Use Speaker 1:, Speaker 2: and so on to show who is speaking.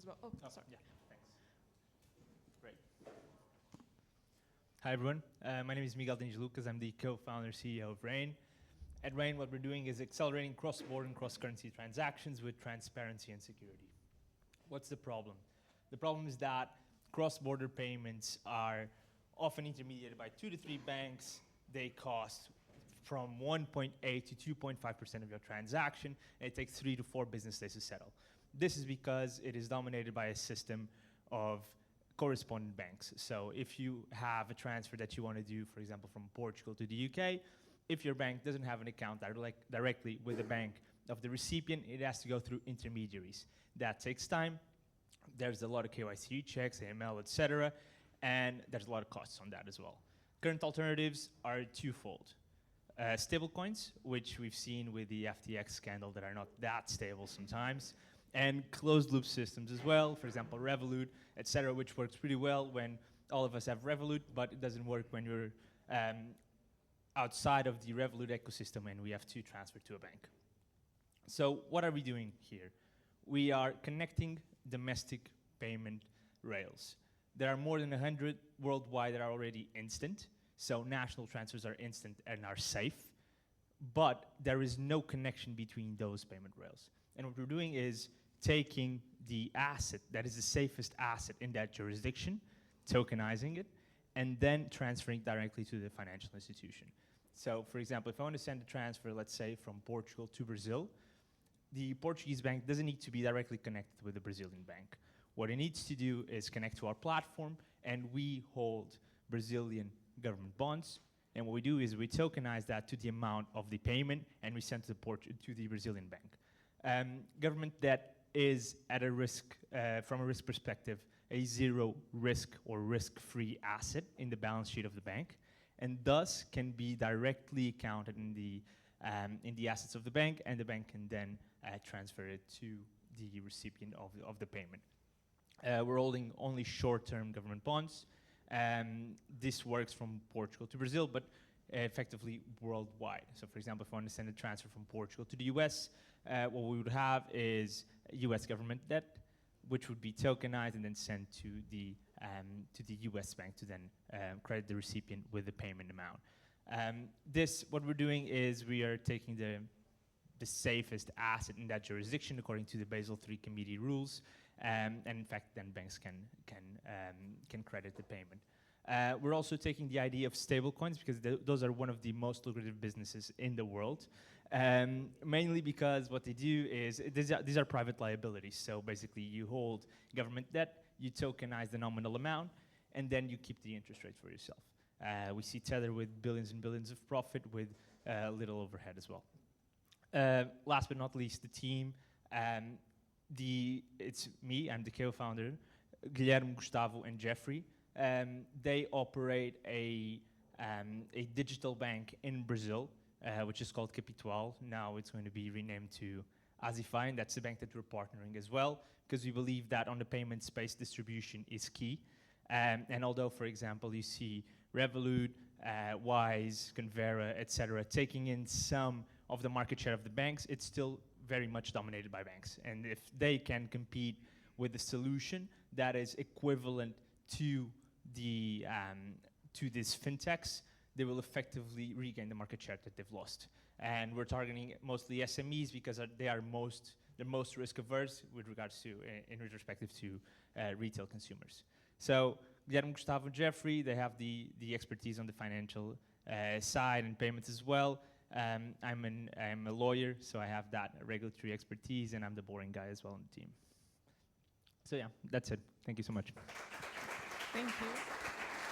Speaker 1: well. Oh, sorry.
Speaker 2: Yeah, thanks. Great. Hi, everyone. My name is Miguel Lucas. I'm the co-founder CEO of REIN. At REIN, what we're doing is accelerating cross-border and cross-currency transactions with transparency and security. What's the problem? The problem is that cross-border payments are often intermediated by 2 to 3 banks. They cost from 1.8 to 2.5% of your transaction, and it takes 3 to 4 business days to settle. This is because it is dominated by a system of correspondent banks. So if you have a transfer that you want to do, for example, from Portugal to the UK, if your bank doesn't have an account directly with the bank of the recipient, it has to go through intermediaries. That takes time. There's a lot of KYC checks, AML, etc., and there's a lot of costs on that as well. Current alternatives are twofold. Stablecoins, which we've seen with the FTX scandal that are not that stable sometimes, and closed loop systems as well, for example, Revolut, etc., which works pretty well when all of us have Revolut, but it doesn't work when you're outside of the Revolut ecosystem and we have to transfer to a bank. So what are we doing here? We are connecting domestic payment rails. There are more than 100 worldwide that are already instant. So national transfers are instant and are safe, but there is no connection between those payment rails. And what we're doing is taking the asset that is the safest asset in that jurisdiction, tokenizing it, and then transferring directly to the financial institution. So for example, if I want to send a transfer, let's say from Portugal to Brazil, the Portuguese bank doesn't need to be directly connected with the Brazilian bank. What it needs to do is connect to our platform, and we hold Brazilian government bonds. And what we do is we tokenize that to the amount of the payment, and we send to the Brazilian bank. Government debt is at a risk, from a risk perspective, a zero risk or risk-free asset in the balance sheet of the bank, and thus can be directly accounted in the assets of the bank, and the bank can then transfer it to the recipient of the payment. We're holding only short-term government bonds. This works from Portugal to Brazil, but effectively worldwide. So for example, if I want to send a transfer from Portugal to the US, what we would have is US government debt, which would be tokenized and then sent to the US bank to then credit the recipient with the payment amount. What we're doing is we are taking the safest asset in that jurisdiction according to the Basel III committee rules, and in fact, then banks can credit the payment. We're also taking the idea of stablecoins because those are one of the most lucrative businesses in the world, mainly because what they do is, these are private liabilities. So basically you hold government debt, you tokenize the nominal amount, and then you keep the interest rate for yourself. We see Tether with billions and billions of profit with little overhead as well. Last but not least, the team. It's me, I'm the co-founder, Guilherme, Gustavo, and Jeffrey. They operate a digital bank in Brazil, which is called Capitual. Now it's going to be renamed to Azify, and that's the bank that we're partnering as well, because we believe that on the payment space, distribution is key. And although, for example, you see Revolut, Wise, Convera, etc., taking in some of the market share of the banks, it's still very much dominated by banks. And if they can compete with a solution that is equivalent to these fintechs, they will effectively regain the market share that they've lost. And we're targeting mostly SMEs because they're most risk averse with regards to, in respective to retail consumers. So Guilherme, Gustavo, and Jeffrey, they have the expertise on the financial side and payments as well. I'm a lawyer, so I have that regulatory expertise, and I'm the boring guy as well on the team. So yeah, that's it. Thank you so much.
Speaker 1: Thank you.